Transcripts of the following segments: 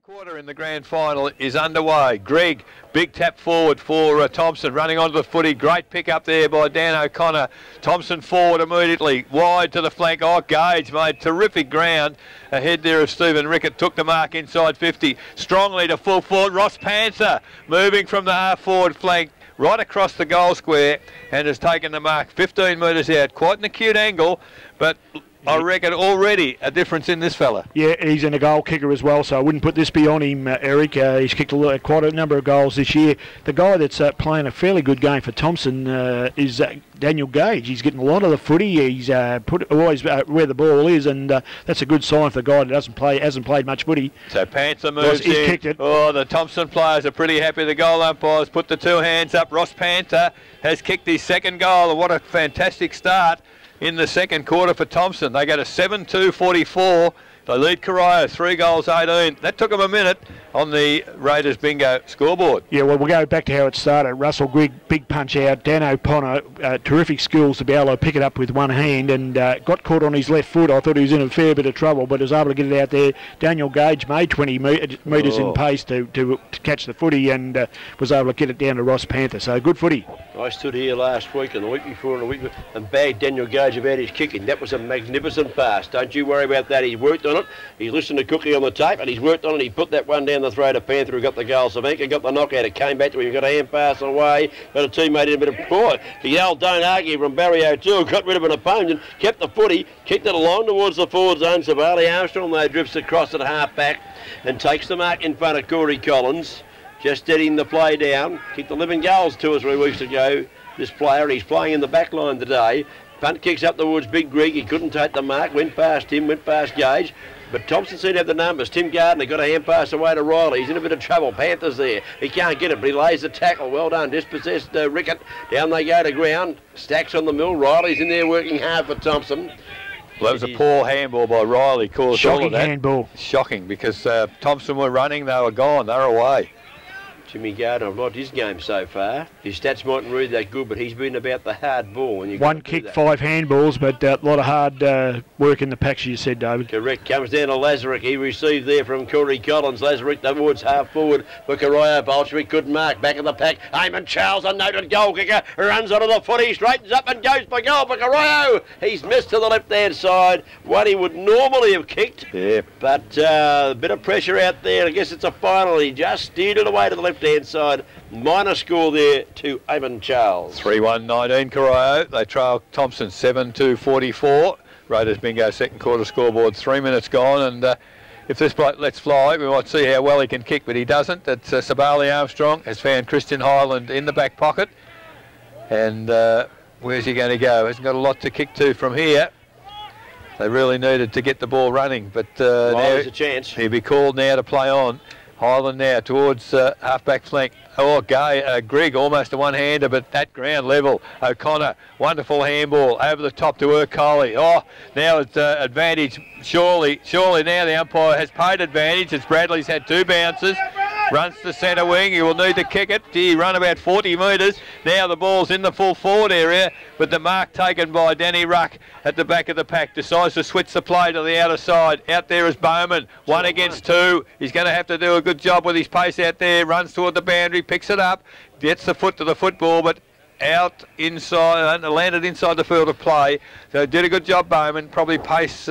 Quarter in the grand final is underway. Greg, big tap forward for Thomson, running onto the footy. Great pick up there by Dan O'Connor. Thomson forward immediately, wide to the flank. Oh, Gage made terrific ground ahead there of Stephen Rickett. Took the mark inside 50. Strongly to full forward. Ross Panther moving from the half forward flank right across the goal square and has taken the mark 15 metres out. Quite an acute angle, but I reckon already a difference in this fella. Yeah, he's in a goal kicker as well, so I wouldn't put this beyond him, Eric. He's kicked quite a number of goals this year. The guy that's playing a fairly good game for Thomson is Daniel Gage. He's getting a lot of the footy. He's put always where the ball is, and that's a good sign for the guy that hasn't played much footy. So Panther moves in. He's kicked it. Oh, the Thomson players are pretty happy. The goal umpires put the two hands up. Ross Panther has kicked his second goal, and what a fantastic start in the second quarter for Thomson. They go to 7-2-44. They lead Corio 3 goals 18. That took them a minute on the Raiders bingo scoreboard. Yeah, well, we'll go back to how it started. Russell Grigg, big punch out. Dan O'Connor, terrific skills to be able to pick it up with one hand, and got caught on his left foot. I thought he was in a fair bit of trouble, but was able to get it out there. Daniel Gage made 20 metres in pace to catch the footy, and was able to get it down to Ross Panther. So good footy. I stood here last week and the week before and the week before and bagged Daniel Gage about his kicking. That was a magnificent pass. Don't you worry about that. He's worked on it. He's listened to Cookie on the tape and he's worked on it. He put that one down the throw to Panther, who got the goal. Savanka got the knockout. It came back to him. He got a hand pass away. Got a teammate in a bit of poor. The old don't argue from Barry O'Toole. Got rid of an opponent. Kept the footy. Kicked it along towards the forward zone. Savali Armstrong, though, drifts across at half back and takes the mark in front of Corey Collins. Just steadying the play down. Kicked 11 goals 2 or 3 weeks ago. This player, he's playing in the back line today. Punt kicks up towards Big Greg. He couldn't take the mark. Went past him, went past Gage. But Thomson seemed to have the numbers. Tim Gardner got a hand pass away to Riley. He's in a bit of trouble. Panthers there. He can't get it, but he lays the tackle. Well done. Dispossessed Rickett. Down they go to ground. Stacks on the mill. Riley's in there working hard for Thomson. Well, that was a poor handball by Riley. Shocking handball. Shocking, because Thomson were running. They were gone. They were away. Jimmy Gardner, I've liked his game so far. His stats mightn't read that good, but he's been about the hard ball. And one kick, 5 handballs, but a lot of hard work in the packs, you said, David. Correct. Comes down to Lazarick. He received there from Corey Collins. Lazarick towards half forward for Corio. Bolshevik couldn't mark. Back in the pack. Eamon Charles, a noted goal kicker, runs onto the footy, straightens up and goes for goal for Corio. He's missed to the left-hand side. What he would normally have kicked. Yeah. But a bit of pressure out there. I guess it's a final. He just steered it away to the left-hand side. Minor score there to Eamon Charles. 3-1-19 Corio. They trail Thomson 7-2-44. Raiders bingo second quarter scoreboard. 3 minutes gone, and if this bloke lets fly, we might see how well he can kick, but he doesn't. It's Sabali Armstrong has found Christian Highland in the back pocket, and where's he going to go? Hasn't got a lot to kick to from here. They really needed to get the ball running, but now there's a chance. He'll be called now to play on. Highland now towards half-back flank. Oh, Greg almost a one-hander, but at ground level. O'Connor, wonderful handball over the top to Urquhart. Oh, now it's advantage. Surely now the umpire has paid advantage as Bradley's had 2 bounces. Runs to centre wing. He will need to kick it. He run about 40 metres. Now the ball's in the full forward area, but the mark taken by Danny Ruck at the back of the pack. Decides to switch the play to the outer side. Out there is Bowman. 1 against 2. He's going to have to do a good job with his pace out there. Runs toward the boundary, picks it up, gets the foot to the football, but out inside, landed inside the field of play. So did a good job, Bowman. Probably pace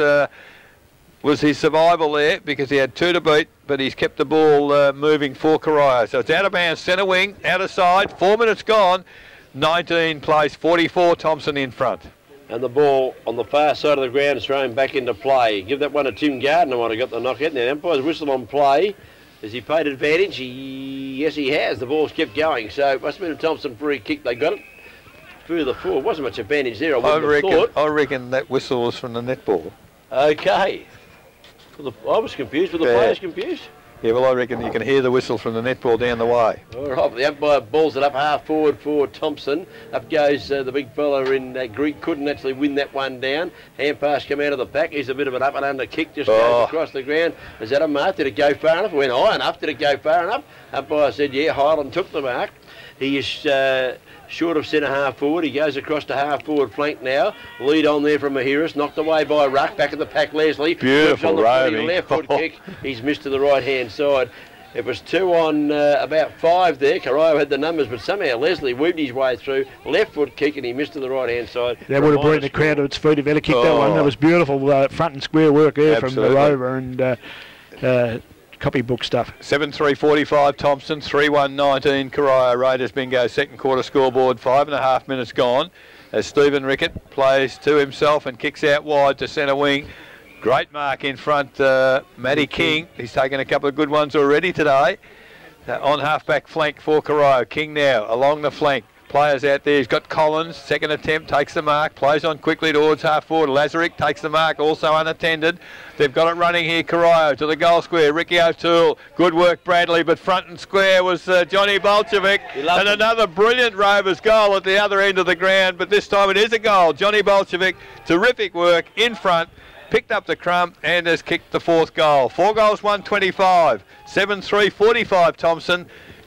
was his survival there because he had 2 to beat, but he's kept the ball moving for Corio. So it's out of bounds, centre wing, outer side, 4 minutes gone, 19 plays, 44, Thomson in front. And the ball on the far side of the ground is thrown back into play. Give that one to Tim Gardner, might have got the knockout. Now the umpire's whistle on play. Has he paid advantage? Yes, he has. The ball's kept going, so it must have been a Thomson free kick. They got it further forward. Wasn't much advantage there, I reckon that whistle was from the netball. Okay. I was confused. Were the players confused? Yeah, well, I reckon you can hear the whistle from the netball down the way. All right, the umpire balls it up half forward for Thomson. Up goes the big fella in Greek. Couldn't actually win that one down. Hand pass come out of the pack. He's a bit of an up and under kick. Just goes across the ground. Is that a mark? Did it go far enough? It went high enough. Did it go far enough? Umpire said, yeah, Highland took the mark. He is short of centre half forward. He goes across to half forward flank now. Lead on there from Mahiris, knocked away by Ruck. Back at the pack, Leslie. Beautiful roving. Left foot kick. He's missed to the right hand side. It was 2 on about 5 there. Corio had the numbers, but somehow Leslie weaved his way through. Left foot kick, and he missed to the right-hand side. That would have brought the crowd to its feet if he'd have kicked that one. That was beautiful front and square work there from the rover and copybook stuff. 7:3:45 Thomson, 3:1:19 Corio. Raiders bingo, second quarter scoreboard, 5.5 minutes gone. As Stephen Rickett plays to himself and kicks out wide to centre wing. Great mark in front, Matty King. He's taken a couple of good ones already today. On half-back flank for Corio. King now along the flank. Players out there. He's got Collins. Second attempt, takes the mark. Plays on quickly towards half forward. Lazarick takes the mark, also unattended. They've got it running here. Corio to the goal square. Ricky O'Toole. Good work, Bradley. But front and square was Johnny Bolchevic. And another brilliant Rovers goal at the other end of the ground. But this time it is a goal. Johnny Bolchevic. Terrific work in front. Picked up the crumb and has kicked the 4th goal. 4 goals, 125. 7:3:45 Thomson.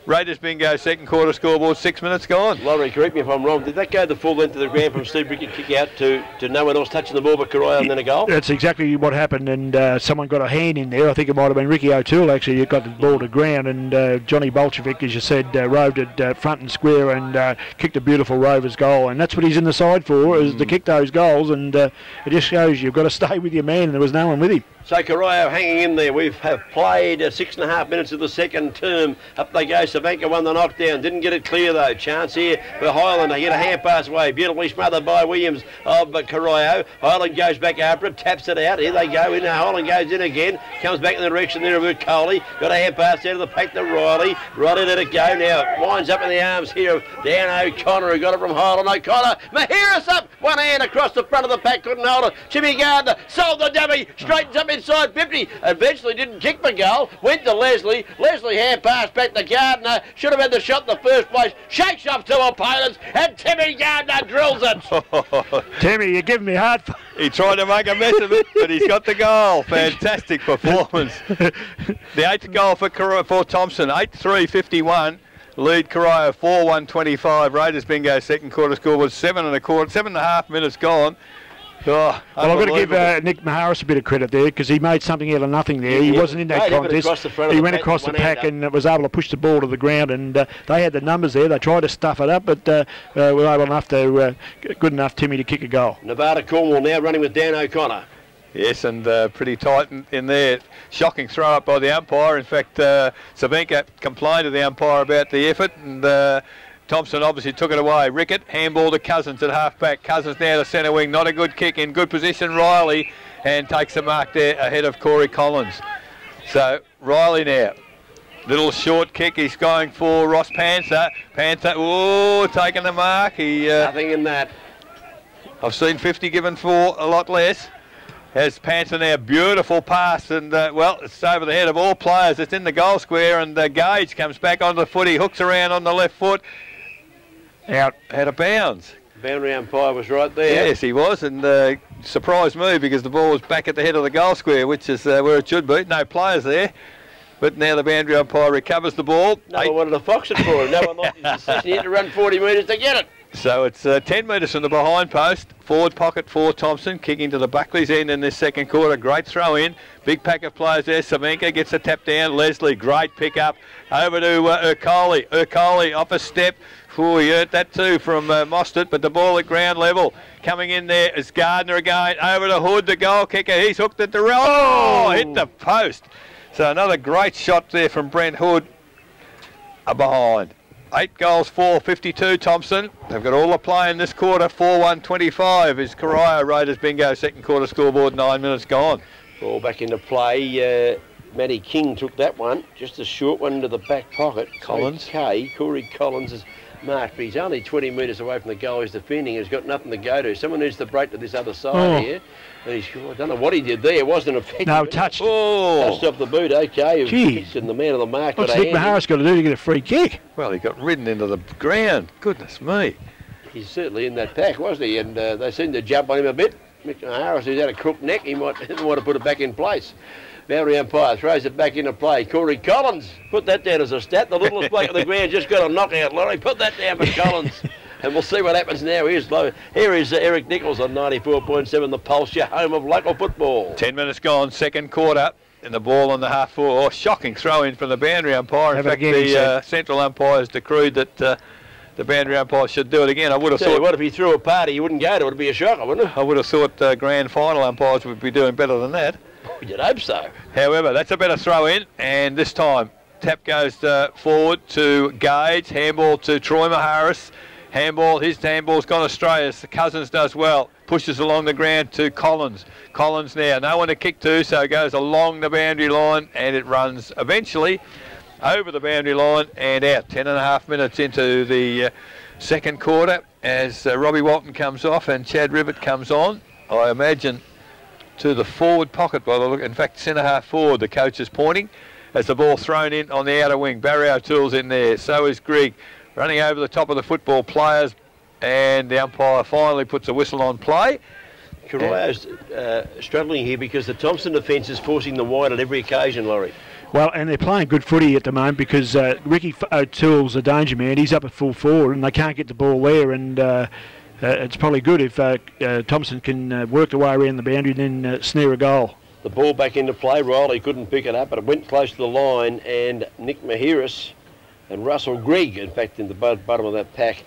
Raiders bingo, second quarter scoreboard, 6 minutes gone. Laurie, correct me if I'm wrong. Did that go the full length of the ground from Steve Rickett kick out to no one else touching the ball but Corio and then a goal? That's exactly what happened, and someone got a hand in there. I think it might have been Ricky O'Toole actually who got the ball to ground, and Johnny Bolchevic, as you said, roved it front and square and kicked a beautiful Rovers goal. And that's what he's in the side for, is to kick those goals, and it just shows you've got to stay with your man, and there was no one with him. So Corio hanging in there. We have played 6.5 minutes of the second term. Up they go. Savanka won the knockdown. Didn't get it clear though. Chance here for Highland. They get a hand pass away. Beautifully smothered by Williams of Corio. Highland goes back after it. Taps it out. Here they go. In Highland goes in again. Comes back in the direction there of Coley. Got a hand pass out of the pack to Riley. Riley let it go. Now winds up in the arms here of Dan O'Connor, who got it from Highland. O'Connor. Mahiris up. One hand across the front of the pack. Couldn't hold it. Jimmy Gardner sold the dummy. Straightens up inside 50, eventually didn't kick the goal, went to Leslie. Leslie hand pass back to Gardner, should have had the shot in the first place, shakes off 2 opponents, and Timmy Gardner drills it. Timmy, you're giving me hard. He tried to make a mess of it, but he's got the goal. Fantastic performance. The 8th goal for Thomson, 8:3:51. Lead Corio 4:1:25. Raiders bingo, second quarter scoreboard, 7.5 minutes gone. Oh, well, I've got to give Nick Maharis a bit of credit there, because he made something out of nothing there. He wasn't in that contest. He went across the pack and was able to push the ball to the ground, and they had the numbers there. They tried to stuff it up, but were able enough to, good enough Timmy to kick a goal. Nevada Cornwall now running with Dan O'Connor. Yes, and pretty tight in there. Shocking throw up by the umpire. In fact, Savanka complained to the umpire about the effort, and Thomson obviously took it away. Rickett, handball to Cousins at half-back. Cousins now to centre wing. Not a good kick. In good position, Riley, and takes the mark there ahead of Corey Collins. So, Riley now. Little short kick. He's going for Ross Panther. Panther, oh, taking the mark. Nothing in that. I've seen 50 given for a lot less. Has Panther now, beautiful pass, and well, it's over the head of all players. It's in the goal square, and Gage comes back onto the foot. He hooks around on the left foot. Out of bounds. Boundary umpire was right there. Yes, he was, and surprised me because the ball was back at the head of the goal square, which is where it should be. No players there, but now the boundary umpire recovers the ball. No one wanted to fox it for him. No one liked his decision. He had to run 40 metres to get it. So it's 10 metres from the behind post. Forward pocket for Thomson, kicking to the Buckley's end in this second quarter. Great throw in. Big pack of players there. Savanka gets a tap down. Leslie, great pick up. Over to Urcoli. Urcoli off a step. Oh, he hurt that too from Mostert, but the ball at ground level. Coming in there is Gardner again. Over to Hood, the goal kicker. He's hooked at the rail. Oh, hit the post. So another great shot there from Brent Hood. Behind. 8 goals, 4:52 Thomson. They've got all the play in this quarter. 4:1:25 is Corio. Raiders bingo, second quarter scoreboard, 9 minutes gone. Ball back into play. Matty King took that one. Just a short one into the back pocket. Collins. Corey Collins is marked, but he's only 20 metres away from the goal he's defending. He's got nothing to go to. Someone needs to break to this other side here. And I don't know what he did there. It wasn't effective. No, touched. Touched off the boot. Okay. Jeez. And the man of the mark. What's Nick Maharis got to do to get a free kick? Well, he got ridden into the ground. Goodness me. He's certainly in that pack, wasn't he? And they seemed to jump on him a bit. Nick Maharis, who's had a crook neck, he might want to put it back in place. Boundary umpire throws it back into play. Corey Collins, put that down as a stat. The littlest bloke on the ground just got a knockout, Laurie. Put that down for Collins. And we'll see what happens now. Here is Eric Nichols on 94.7 The Pulse, your home of local football. 10 minutes gone, second quarter, and the ball on the half forward. Oh, shocking throw in from the boundary umpire. In fact, the central umpire has decreed that the boundary umpire should do it again. I would have thought. What if he threw a party? You wouldn't go to it. It'd be a shocker, wouldn't it? I would have thought grand final umpires would be doing better than that. You'd hope so. However, that's a better throw in, and this time tap goes forward to Gage, handball to Troy Maharis. His handball's gone astray as the Cousins does well. Pushes along the ground to Collins. Collins now, no one to kick to, so it goes along the boundary line and it runs eventually over the boundary line and out. 10.5 minutes into the second quarter as Robbie Walton comes off and Chad Ribbett comes on. I imagine to the forward pocket by the look. In fact, centre half forward, the coach is pointing as the ball thrown in on the outer wing. Barry O'Toole's in there, so is Grigg. Running over the top of the football players, and the umpire finally puts a whistle on play. Corio's struggling here because the Thomson defence is forcing the wide at every occasion, Laurie. Well, and they're playing good footy at the moment because Ricky O'Toole's a danger man. He's up at full forward and they can't get the ball there, and it's probably good if Thomson can work the way around the boundary and then snare a goal. The ball back into play. Riley couldn't pick it up, but it went close to the line, and Nick Mahiris and Russell Grigg, in fact, in the bottom of that pack,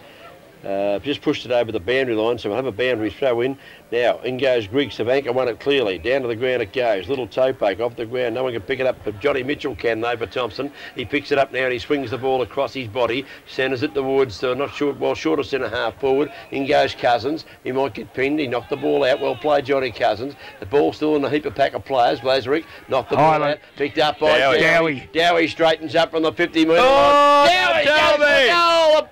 just pushed it over the boundary line, so we'll have a boundary throw in. Now, in goes Grigg. Savanka won it clearly. Down to the ground it goes. Little toe poke off the ground. No one can pick it up, but Johnny Mitchell can, though, for Thomson. He picks it up now and he swings the ball across his body. Centres it towards, not short, well, short of centre half forward. In goes Cousins. He might get pinned. He knocked the ball out. Well played, Johnny Cousins. The ball's still in a heap of pack of players. Lazarick knocked the ball out. Picked up by Dowie. Dowie straightens up from the 50-metre line. Dowie goes for the goal. It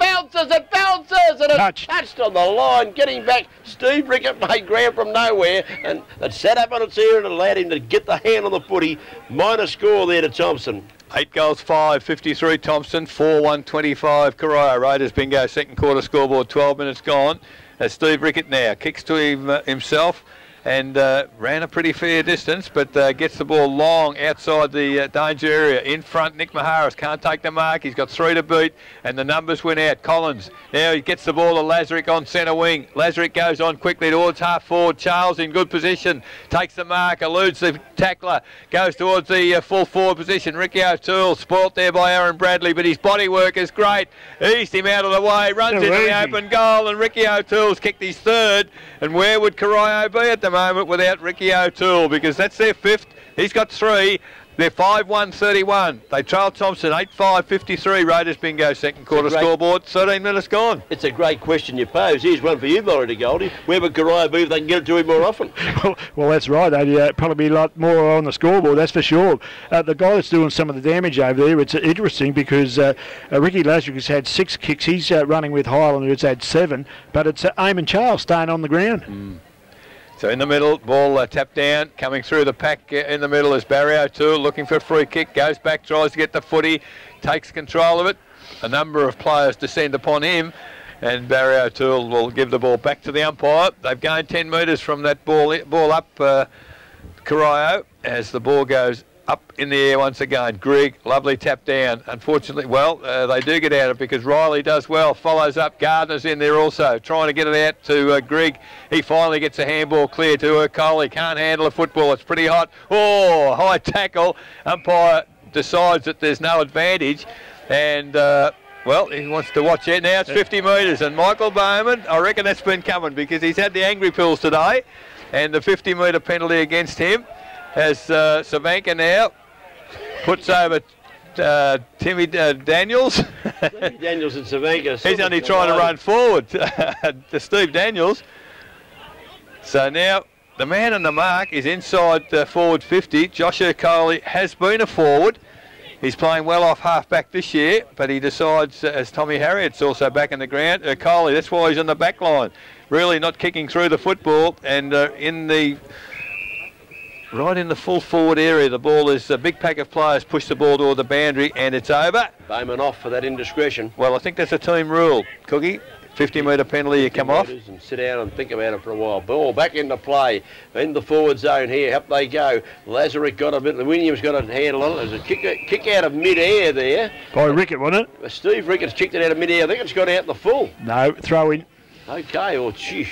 bounces, and it's touched on the line. Getting back, Steve Rickett made ground from nowhere, and it sat up on its ear and allowed him to get the hand on the footy. Minor score there to Thomson. 8 goals, 5, 53 Thomson, 4-1-25 Corio. Raiders bingo, second quarter scoreboard, 12 minutes gone. As Steve Rickett now kicks to himself and ran a pretty fair distance, but gets the ball long outside the danger area. In front, Nick Maharis can't take the mark. He's got 3 to beat, and the numbers went out. Collins, now he gets the ball to Lazarick on centre wing. Lazarick goes on quickly towards half forward. Charles in good position, takes the mark, eludes the tackler, goes towards the full forward position. Ricky O'Toole, spoilt there by Aaron Bradley, but his body work is great. Eased him out of the way, runs into the open goal, and Ricky O'Toole's kicked his third. And where would Corio be at the moment without Ricky O'Toole? Because that's their 5th. He's got 3. They're 5-1-31. They trail Thomson 8-5-53. Raiders bingo, second quarter scoreboard. 13 minutes gone. It's a great question you pose. Here's one for you, Laurie de Goldie. Where would Corio be if they can get it to him more often? Well, that's right. They'd probably be a lot more on the scoreboard, that's for sure. The guy that's doing some of the damage over there, it's interesting because Ricky Lazarick has had 6 kicks. He's running with Highland, who's had 7. But it's Eamon Charles staying on the ground. So in the middle, ball tapped down, coming through the pack in the middle is Barry O'Toole looking for a free kick, goes back, tries to get the footy, takes control of it. A number of players descend upon him, and Barry O'Toole will give the ball back to the umpire. They've gained 10 metres from that ball up Corio as the ball goes up in the air once again. Grigg, lovely tap down. Unfortunately, well, they do get out of it because Riley does well. Follows up. Gardner's in there also, trying to get it out to Grigg. He finally gets a handball clear to Urquhart. Can't handle a football. It's pretty hot. Oh, high tackle. Umpire decides that there's no advantage. And, well, he wants to watch it. Now it's 50 metres. And Michael Bowman, I reckon that's been coming because he's had the angry pills today. And the 50-metre penalty against him. As Savanka now puts over Timmy Daniels. Timmy Daniels and Savanka. He's only trying to run forward to Steve Daniels. So now the man on the mark is inside forward 50. Josh Urquhart has been a forward. He's playing well off half-back this year, but he decides, as Tommy Harriet's also back in the ground, Urquhart, that's why he's on the back line. Really not kicking through the football, and right in the full forward area, the ball is a big pack of players push the ball toward the boundary, and it's over. Bowman off for that indiscretion. Well, I think that's a team rule, Cookie. 50-metre penalty, you come off. And sit down and think about it for a while. Ball back into play in the forward zone here. Up they go. Lazarick got a bit. Williams got a handle on it. There's a kick out of mid-air there. By Rickett, wasn't it? Steve Rickett's kicked it out of mid-air. I think it's got out the full. No, throw in. Okay, or gee.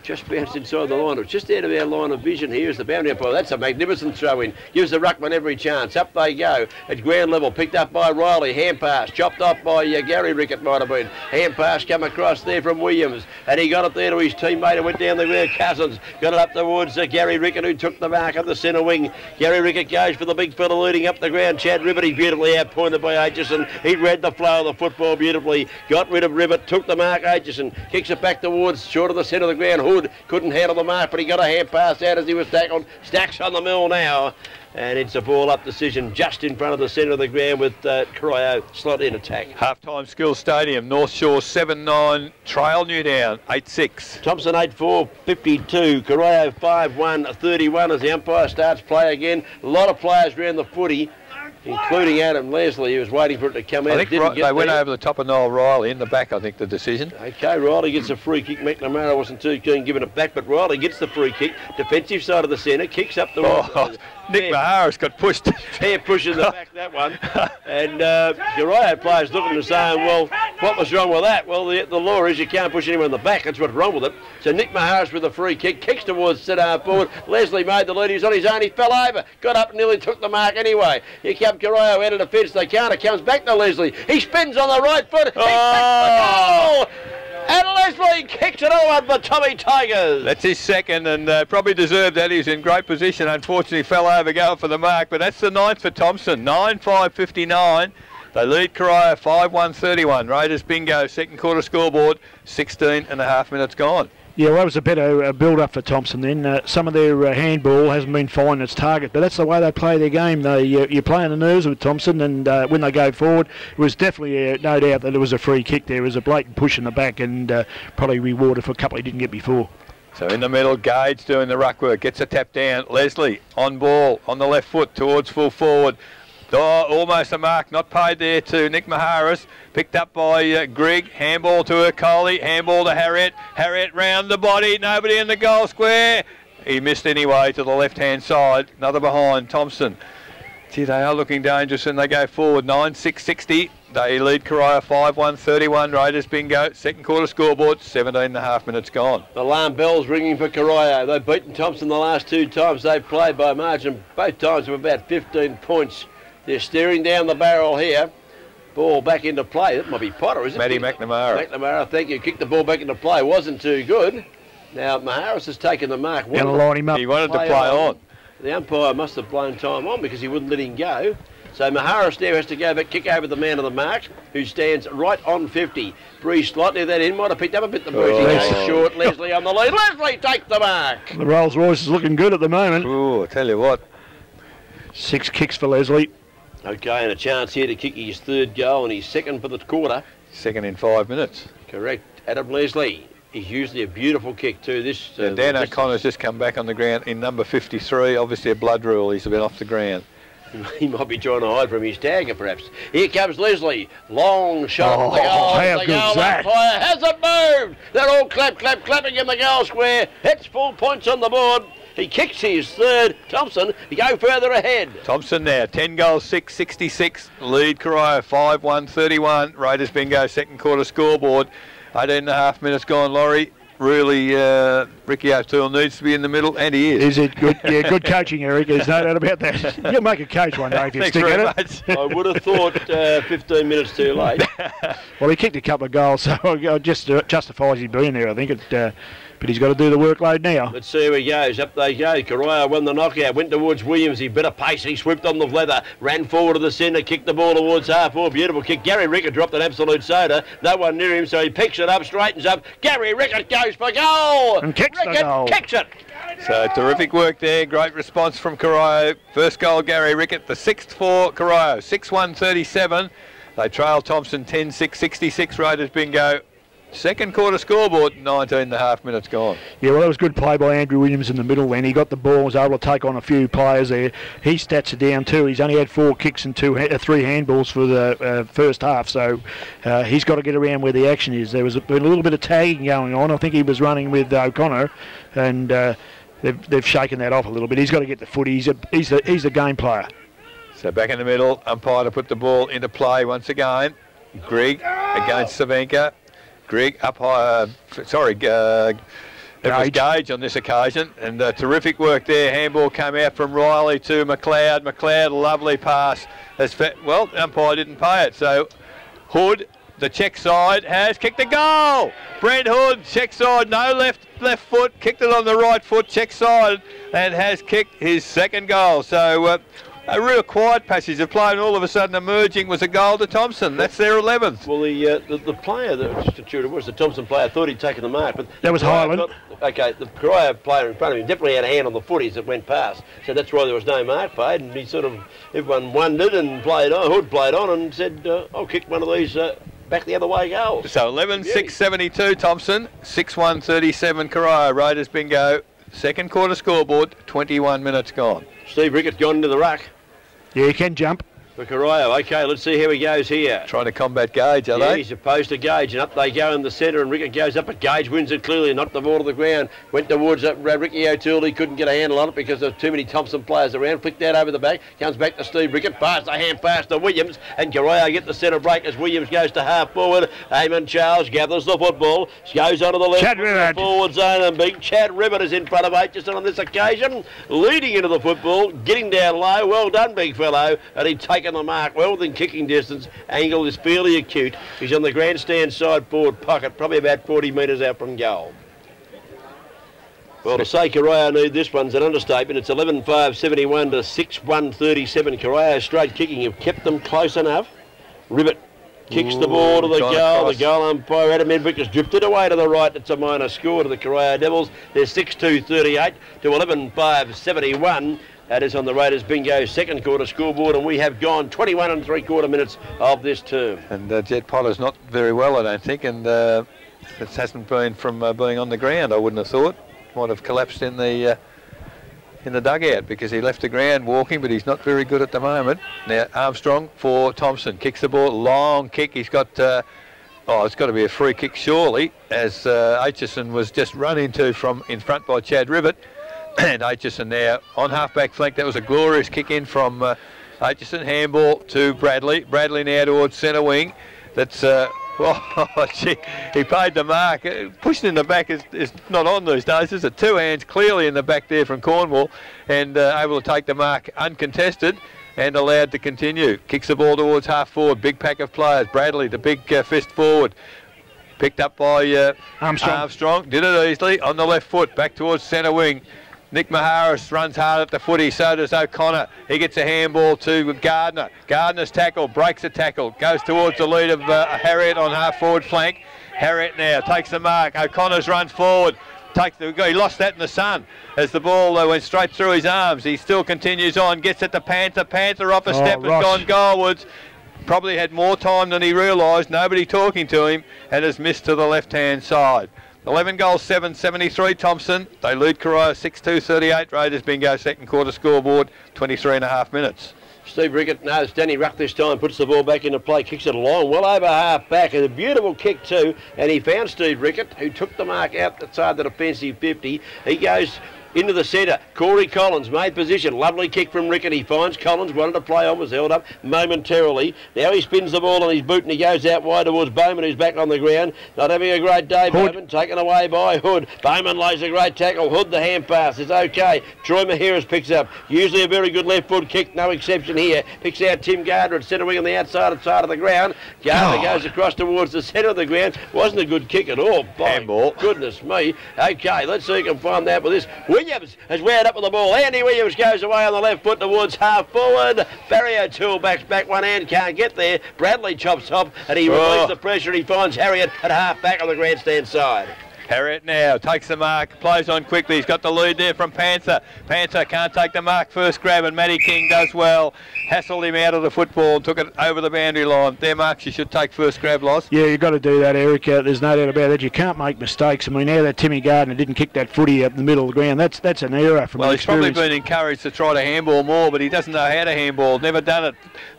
Just bounced inside the line. It was just out of our line of vision. Here's the boundary umpire. That's a magnificent throw-in. Gives the ruckman every chance. Up they go at ground level. Picked up by Riley. Hand pass. Chopped off by Gary Rickett, might have been. Hand pass come across there from Williams. And he got it there to his teammate and went down the ground. Cousins got it up towards Gary Rickett, who took the mark of the centre wing. Gary Rickett goes for the big fella leading up the ground. Chad Ribbett, he beautifully outpointed by Aitchison. He read the flow of the football beautifully. Got rid of Ribbett. Took the mark. Aitchison kicks it back towards short of the centre of the ground. Hood couldn't handle the mark, but he got a hand pass out as he was tackled. Stacks on the mill now, and it's a ball-up decision just in front of the centre of the ground with Corio slightly in attack. Half-time Skills Stadium, North Shore 7-9, Trail Newtown 8-6. Thompson 8-4, 52, Corio 5-1, 31 as the umpire starts play again. A lot of players around the footy, including Adam Leslie, who was waiting for it to come out. I think they went over the top of Noel Riley in the back, I think, the decision. Okay, Riley gets a free kick. McNamara wasn't too keen giving it back, but Riley gets the free kick. Defensive side of the centre, kicks up the right. Nick Mahara's got pushed. Fair push in the back, that one. And Corio players looking and saying, well, what was wrong with that? Well, the law is you can't push anyone in the back. That's what's wrong with it. So Nick Mahara's with a free kick, kicks towards centre forward. Leslie made the lead. He was on his own. He fell over. Got up and nearly took the mark anyway. Here comes Corio out of defence. They can't. It comes back to Leslie. He spins on the right foot. He kicks the goal. And Leslie kicks it all up for Tommy Tigers. That's his second, and probably deserved that. He was in great position. Unfortunately, fell over going for the mark, but that's the ninth for Thomson. 9-5-59. They lead Corio 5-1-31. Raiders bingo, second quarter scoreboard, 16 and a half minutes gone. Yeah, well, that was a better build-up for Thomson then. Some of their handball hasn't been finding its target, but that's the way they play their game. You play on the nerves with Thomson, and when they go forward, it was definitely no doubt that it was a free kick there. It was a blatant push in the back and probably rewarded for a couple he didn't get before. So in the middle, Gage doing the ruck work, gets a tap down. Leslie on ball, on the left foot towards full forward. Oh, almost a mark, not paid there to Nick Maharis. Picked up by Grigg. Handball to Ercoli. Handball to Harriet. Harriet round the body. Nobody in the goal square. He missed anyway to the left-hand side. Another behind Thomson. Gee, they are looking dangerous and they go forward. 9-6-60. They lead Corio 5-1-31. Raiders bingo. Second quarter scoreboard. 17 and a half minutes gone. Alarm bells ringing for Corio. They've beaten Thomson the last two times they've played by margin. Both times of about 15 points. They're staring down the barrel here. Ball back into play. That might be Potter, isn't it? Matty McNamara. McNamara, thank you. Kicked the ball back into play. Wasn't too good. Now, Maharis has taken the mark. Going to line him up. He wanted to play on. The umpire must have blown time on because he wouldn't let him go. So Maharis now has to go back, kick over the man of the mark, who stands right on 50. Breeze slightly that in, might have picked up a bit the breeze. He goes short. Leslie on the lead. Leslie takes the mark. The Rolls Royce is looking good at the moment. Oh, I tell you what. 6 kicks for Leslie. Okay, and a chance here to kick his third goal and his second for the quarter. Second in 5 minutes. Correct. Adam Leslie. He's usually a beautiful kick too. Dan O'Connor's just come back on the ground in number 53. Obviously a blood rule. He's been off the ground. He might be trying to hide from his tagger, perhaps. Here comes Leslie. Long shot. Oh, how good's that? Has it moved? They're all clapping in the goal square. It's full points on the board. He kicks his third. Thomson, he go further ahead. Thomson now, 10 goals, 6-66. Lead Corio 5-1-31. Raiders bingo, second quarter scoreboard. 18 and a half minutes gone, Laurie. Really, Ricky O'Toole needs to be in the middle, and he is. Is it good? Yeah, good coaching, Eric. There's no doubt about that. You'll make a coach one day if you stick at it. I would have thought 15 minutes too late. Well, he kicked a couple of goals, so it just justifies his being there, I think. But he's got to do the workload now. Let's see where he goes. Up they go. Corio won the knockout. Went towards Williams. He better pace. He swooped on the leather. Ran forward to the centre. Kicked the ball towards half forward. Beautiful kick. Gary Rickett dropped an absolute soda. No one near him, so he picks it up, straightens up. Gary Rickett goes for goal. And kicks the goal. Kicks it. So terrific work there. Great response from Corio. First goal, Gary Rickett. The sixth for Corio. 6-1-37. They trail Thomson 10-6-66. Raiders bingo. Second quarter scoreboard, 19.5 minutes gone. Yeah, well, that was good play by Andrew Williams in the middle then. He got the ball, was able to take on a few players there. His stats are down too. He's only had 4 kicks and 3 handballs for the first half, so he's got to get around where the action is. There was a little bit of tagging going on. I think he was running with O'Connor, and they've shaken that off a little bit. He's got to get the footy. He's the game player. So back in the middle, umpire to put the ball into play once again. Grigg against Savenka. Grigg up high, it was Gage on this occasion, and terrific work there. Handball came out from Riley to McLeod. McLeod, lovely pass. Well, the umpire didn't pay it, so Hood, the check side, has kicked a goal. Brent Hood, check side, no left foot, kicked it on the right foot, check side, and has kicked his second goal. So a real quiet passage of play, and all of a sudden emerging was a goal to Thomson. That's their 11th. Well, the player, it was the Thomson player, thought he'd taken the mark, but that was Highland. Okay, the Corio player in front of him definitely had a hand on the footies that went past, so that's why there was no mark paid, and he sort of, everyone wondered and played on. Hood played on and said, I'll kick one of these back the other way goals. So 11-6-72 Thomson, 6-1-37 Corio. Raiders bingo. Second quarter scoreboard, 21 minutes gone. Steve Rickett's gone into the ruck. Yeah, he can jump. For Corio. Okay, let's see how he goes here. Trying to combat Gage, are they? He's opposed to Gage, and up they go in the centre, and Rickett goes up, but Gage wins it clearly, knocked the ball to the ground, went towards Ricky O'Toole. He couldn't get a handle on it because there's too many Thomson players around. Flicked out over the back, comes back to Steve Rickett, pass the hand pass to Williams, and Corio get the centre break as Williams goes to half forward. Eamon Charles gathers the football, goes onto the left forward zone, and big Chad Ribbett is in front of Aitchison on this occasion, leading into the football, getting down low. Well done, big fellow, and he'd taken the mark well within kicking distance. Angle is fairly acute. He's on the grandstand side forward pocket, probably about 40 metres out from goal. Well, to say Corio need this one's an understatement. It's 11-5-71 to 6-1-37. Corio straight kicking have kept them close enough. Ribbett kicks the ball to the goal. The goal umpire Adam Edwick has drifted away to the right. It's a minor score to the Corio Devils. They're 6-2-38 to 11-5-71. That is on the Raiders bingo second quarter scoreboard, and we have gone 21 3/4 minutes of this term. And Jet Potter's not very well, I don't think, and it hasn't been from being on the ground, I wouldn't have thought. Might have collapsed in the dugout because he left the ground walking, but he's not very good at the moment. Now Armstrong for Thomson, kicks the ball, long kick. He's got, it's got to be a free kick surely, as Aitchison was just run into from in front by Chad Ribbett. And Aitchison now on half-back flank. That was a glorious kick in from Aitchison. Handball to Bradley. Bradley now towards centre wing. That's, he paid the mark. Pushing in the back is not on these days, is it? 2 hands clearly in the back there from Cornwall, and able to take the mark uncontested and allowed to continue. Kicks the ball towards half-forward. Big pack of players. Bradley, the big fist forward. Picked up by Armstrong. Did it easily on the left foot. Back towards centre wing. Nick Maharis runs hard at the footy, so does O'Connor. He gets a handball to Gardner. Gardner's tackle, breaks a tackle, goes towards the lead of Harriet on half-forward flank. Harriet now takes the mark. O'Connor's runs forward. He lost that in the sun as the ball went straight through his arms. He still continues on, gets at the Panther. Panther off a step, has gone goalwards. Probably had more time than he realised. Nobody talking to him, and has missed to the left-hand side. 11 goals, 7-73 Thomson. They lead Corio 6-2-38. Raiders bingo second quarter scoreboard, 23.5 minutes. Steve Rickett knows Danny Ruck this time, puts the ball back into play, kicks it along, well over half back, and a beautiful kick too, and he found Steve Rickett, who took the mark outside the defensive 50. He goes into the centre. Corey Collins made position. Lovely kick from Rickett. He finds Collins, wanted to play on, was held up momentarily. Now he spins the ball on his boot and he goes out wide towards Bowman, who's back on the ground. Not having a great day, Hood. Bowman, taken away by Hood. Bowman lays a great tackle. Hood, the hand pass is okay. Troy Mahiras picks up. Usually a very good left foot kick, no exception here. Picks out Tim Gardner at centre wing on the outside side of the ground. Gardner goes across towards the centre of the ground. Wasn't a good kick at all. Handball. Goodness me. Okay, let's see if we can find that with this. Williams has wound up with the ball. Andy Williams goes away on the left foot towards half forward. Barry O'Toole backs back one hand, can't get there. Bradley chops top and he relieves the pressure. He finds Harriet at half back on the grandstand side. Harriet now takes the mark, plays on quickly. He's got the lead there from Panther. Panther can't take the mark, first grab, and Matty King does well. Hassled him out of the football and took it over the boundary line. Their marks, you should take first grab, Loz. Yeah, you've got to do that, Eric. There's no doubt about that. You can't make mistakes. I mean, now that Timmy Gardner didn't kick that footy up the middle of the ground, that's an error from Well, he's probably been encouraged to try to handball more, but he doesn't know how to handball. Never done it.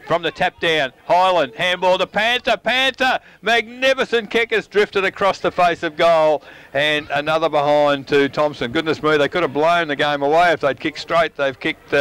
From the tap down, Highland, handball to Panther. Panther, magnificent kick has drifted across the face of goal. And another behind to Thomson. Goodness me, they could have blown the game away if they'd kicked straight. They've kicked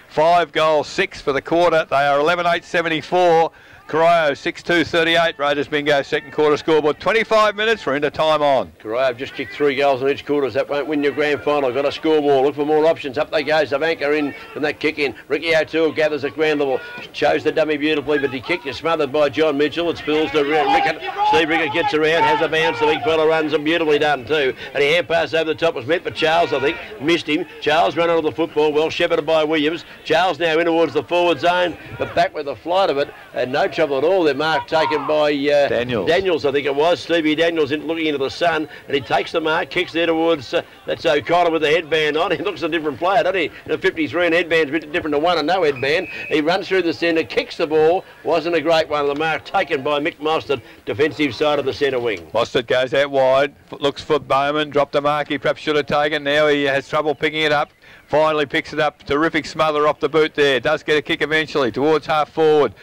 5 goals, 6 for the quarter. They are 11-8-74. Corio 6-2-38. Raiders bingo, second quarter scoreboard. 25 minutes, we're into time on. Corio have just kicked 3 goals in each quarter. That won't win your grand final. Got to score more. Look for more options. Up they go. Savanka in from that kick in. Ricky O'Toole gathers at ground level. Chose the dummy beautifully, but he kicked is smothered by John Mitchell. It spills to Rickett. Steve Rickett gets around, has a bounce. The big fella runs and beautifully done too. And he hand pass over the top was met for Charles, I think. Missed him. Charles ran onto the football. Well shepherded by Williams. Charles now in towards the forward zone, but back with the flight of it. And no trouble at all. Their mark taken by Daniels, I think it was. Stevie Daniels looking into the sun, and he takes the mark, kicks there towards, that's O'Connor with the headband on. He looks a different player, doesn't he? In a 53 and headband's a bit different to 1 and no headband. He runs through the centre, kicks the ball. Wasn't a great one. The mark taken by Mick Mostert, defensive side of the centre wing. Mostert goes out wide, looks for Bowman, dropped the mark he perhaps should have taken. Now he has trouble picking it up. Finally picks it up. Terrific smother off the boot there. Does get a kick eventually towards half forward.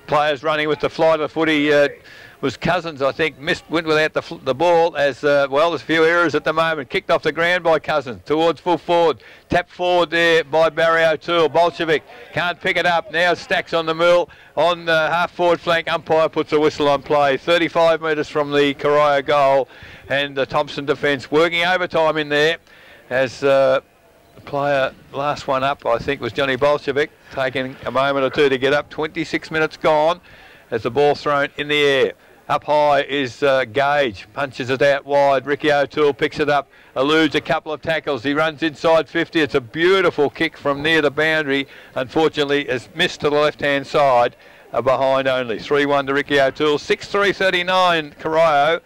Players running with the flight of the footy. Was Cousins, I think, went without the ball as, well, there's a few errors at the moment. Kicked off the ground by Cousins towards full forward. Tapped forward there by Barry O'Toole. Bolshevik can't pick it up. Now Stacks on the mill on the half forward flank. Umpire puts a whistle on play. 35 metres from the Corio goal. And the Thomson defence working overtime in there as the player, last one up, I think, was Johnny Bolshevik, taking a moment or two to get up. 26 minutes gone as the ball thrown in the air. Up high is Gage, punches it out wide. Ricky O'Toole picks it up, eludes a couple of tackles. He runs inside 50. It's a beautiful kick from near the boundary. Unfortunately, has missed to the left-hand side, behind only. 3-1 to Ricky O'Toole. 6-3-39 Corio.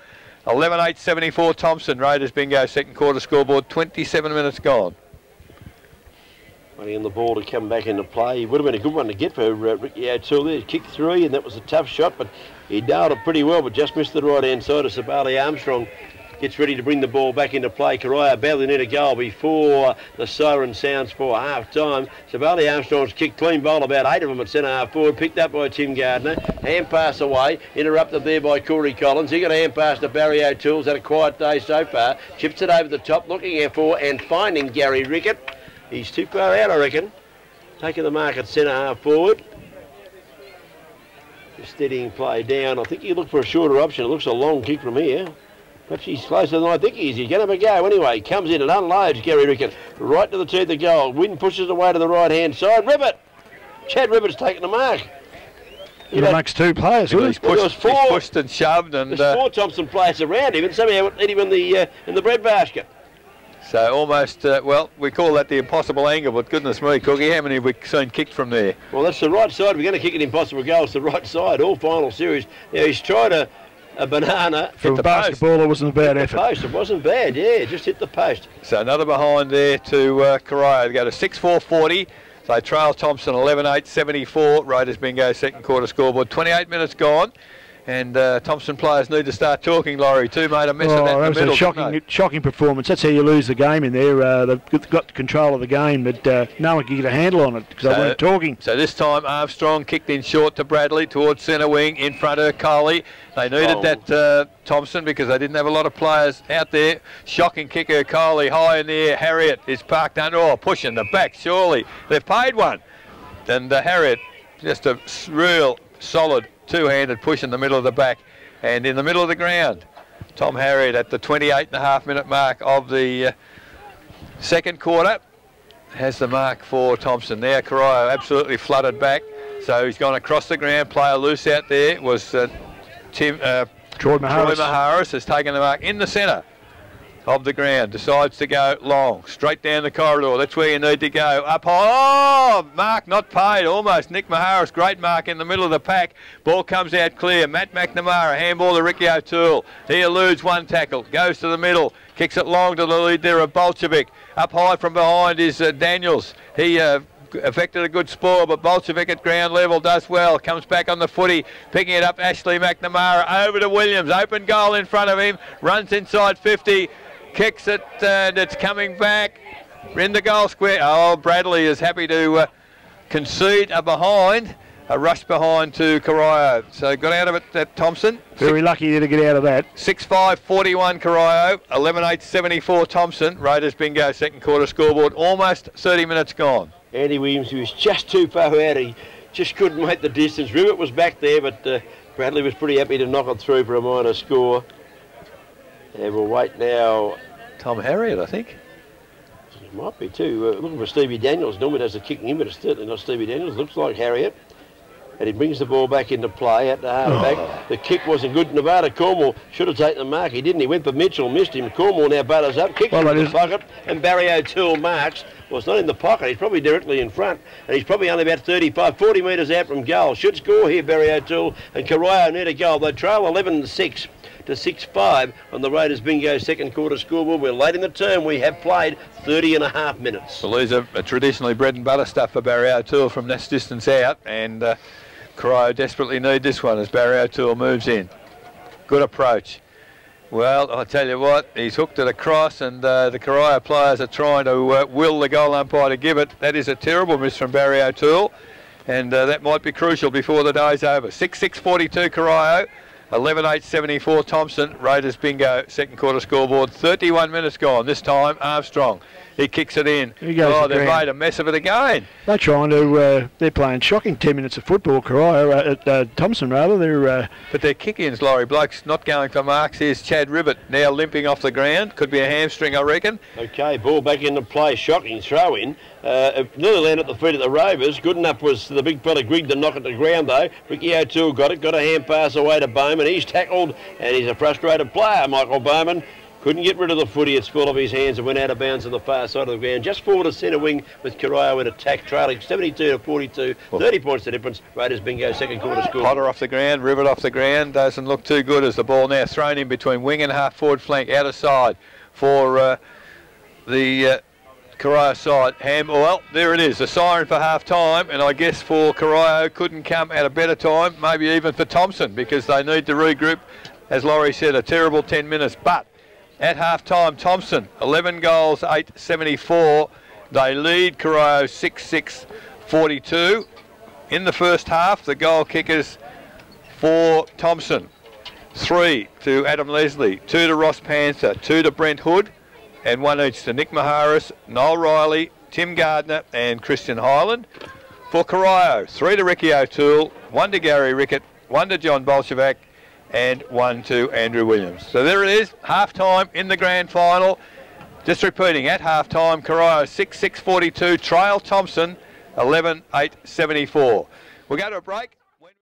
11-8-74 Thomson. Raiders bingo, second quarter scoreboard. 27 minutes gone. Waiting on the ball to come back into play. It would have been a good one to get for Ricky O'Toole there. He kicked 3, and that was a tough shot, but he nailed it pretty well, but just missed the right-hand side of Sabali Armstrong. Gets ready to bring the ball back into play. Corio badly need a goal before the siren sounds for half-time. Sabali Armstrong's kicked clean bowl, about 8 of them at centre-half forward, picked up by Tim Gardner. Hand pass away, interrupted there by Corey Collins. He got a hand pass to Barry O'Toole. He's had a quiet day so far. Chips it over the top, looking out for and finding Gary Rickett. He's too far out, I reckon. Taking the mark at centre-half forward. Just steadying play down. I think he looked for a shorter option. It looks a long kick from here. But he's closer than I think he is. He's going to have a go anyway. Comes in and unloads Gary Rickett. Right to the teeth of goal. Wynn pushes away to the right-hand side. Ribbit! Chad Ribbitt's taken the mark. It makes 2 players. He's pushed and shoved. And there's 4 Thomson players around him, and somehow hit him in the breadbasket. So almost, well, we call that the impossible angle, but goodness me, Cookie, how many have we seen kicked from there? Well, that's the right side. We're going to kick an impossible goal. It's the right side, all final series. Now, he's tried a banana. For a basketballer, it wasn't a bad effort. Post. It wasn't bad, yeah, just hit the post. So another behind there to Corio. They go to 6-4-40. They trail Thomson 11-8-74. Raiders bingo, second quarter scoreboard. 28 minutes gone. And Thomson players need to start talking, Laurie, too, made a mess of that in the middle. That was a shocking performance. That's how you lose the game in there. They've got control of the game, but no one can get a handle on it because they weren't talking. So this time Armstrong kicked in short to Bradley towards centre wing in front of Coley. They needed that Thomson because they didn't have a lot of players out there. Shocking kicker, Coley high in the air. Harriet is parked under. Oh, pushing the back, surely. They've paid one. And Harriet, just a real solid two-handed push in the middle of the back and in the middle of the ground. Tom Harriet at the 28.5-minute mark of the second quarter has the mark for Thomson. Now Corio absolutely flooded back, so he's gone across the ground. Player loose out there was Troy Maharis has taken the mark in the centre of the ground, decides to go long, straight down the corridor. That's where you need to go. Up high. Oh, mark not paid, almost. Nick Maharis, great mark in the middle of the pack. Ball comes out clear. Matt McNamara, handball to Ricky O'Toole. He eludes one tackle, goes to the middle. Kicks it long to the lead there of Bolshevik. Up high from behind is Daniels. He affected a good spoil, but Bolshevik at ground level does well. Comes back on the footy, picking it up. Ashley McNamara over to Williams. Open goal in front of him. Runs inside 50. Kicks it, and it's coming back in the goal square. Oh, Bradley is happy to concede a behind. A rush behind to Corio. So got out of it at Thomson. Very lucky to get out of that. 6-5-41 Corio. 11-8-74 Thomson. Raiders bingo, second quarter scoreboard. Almost 30 minutes gone. Andy Williams, he was just too far out. He just couldn't make the distance. Rivet was back there, but Bradley was pretty happy to knock it through for a minor score. And we'll wait now. Tom Harriott, I think. It might be too. Looking for Stevie Daniels. Normally does the kicking in, but it's certainly not Stevie Daniels. Looks like Harriott. And he brings the ball back into play at the half-back. The kick wasn't good. Nevada Cornwall should have taken the mark. He didn't. He went for Mitchell, missed him. Cornwall now butters up, kicks in the pocket, and Barry O'Toole marks. Well, it's not in the pocket. He's probably directly in front, and he's probably only about 35, 40 metres out from goal. Should score here, Barry O'Toole, and Corio need a goal. They trail 11-6 to 6-5 on the Raiders bingo second quarter scoreboard. We're late in the term. We have played 30.5 minutes. Well, these are traditionally bread and butter stuff for Barry O'Toole from this distance out, and Corio desperately need this one as Barry O'Toole moves in. Good approach. Well, I tell you what, he's hooked it across, and the Corio players are trying to will the goal umpire to give it. That is a terrible miss from Barry O'Toole, and that might be crucial before the day's over. 6-6-42 Corio, 11-8-74 Thomson. Raiders bingo, second quarter scoreboard. 31 minutes gone. This time Armstrong. He kicks it in. Oh, they've made a mess of it again. They're trying to. They're playing shocking 10 minutes of football. Corio at Thomson rather. They're. But their kick-ins, Laurie Blokes, not going for marks. Here's Chad Ribbett now limping off the ground. Could be a hamstring, I reckon. Okay, ball back into play. Shocking throw in. Nearly landed at the feet of the Rovers. Good enough was the big fella Grigg to knock it to ground though. Ricky O'Toole got it. Got a hand pass away to Bowman. He's tackled, and he's a frustrated player, Michael Bowman. Couldn't get rid of the footy. It spilled off his hands and went out of bounds on the far side of the ground. Just forward to centre wing with Corio in attack, trailing 72-42. 30 points the difference. Raiders bingo, second quarter score. Potter off the ground, Rivet off the ground. Doesn't look too good as the ball now thrown in between wing and half forward flank, out of side for the Corio side. Well, there it is. The siren for half time, and I guess for Corio couldn't come at a better time, maybe even for Thomson, because they need to regroup. As Laurie said, a terrible 10 minutes, but at half-time, Thomson, 11 goals, 8-74. They lead Corio 6-6-42. In the first half, the goal kickers for Thomson. 3 to Adam Leslie, 2 to Ross Panther, 2 to Brent Hood, and 1 each to Nick Maharis, Noel Riley, Tim Gardner and Christian Hyland. For Corio, 3 to Ricky O'Toole, 1 to Gary Rickett, 1 to John Bolshevik, and 1 to Andrew Williams. So there it is, half-time in the grand final. Just repeating, at half-time, Corio 6-6-42, trail Thomson 11-8-74. We'll go to a break.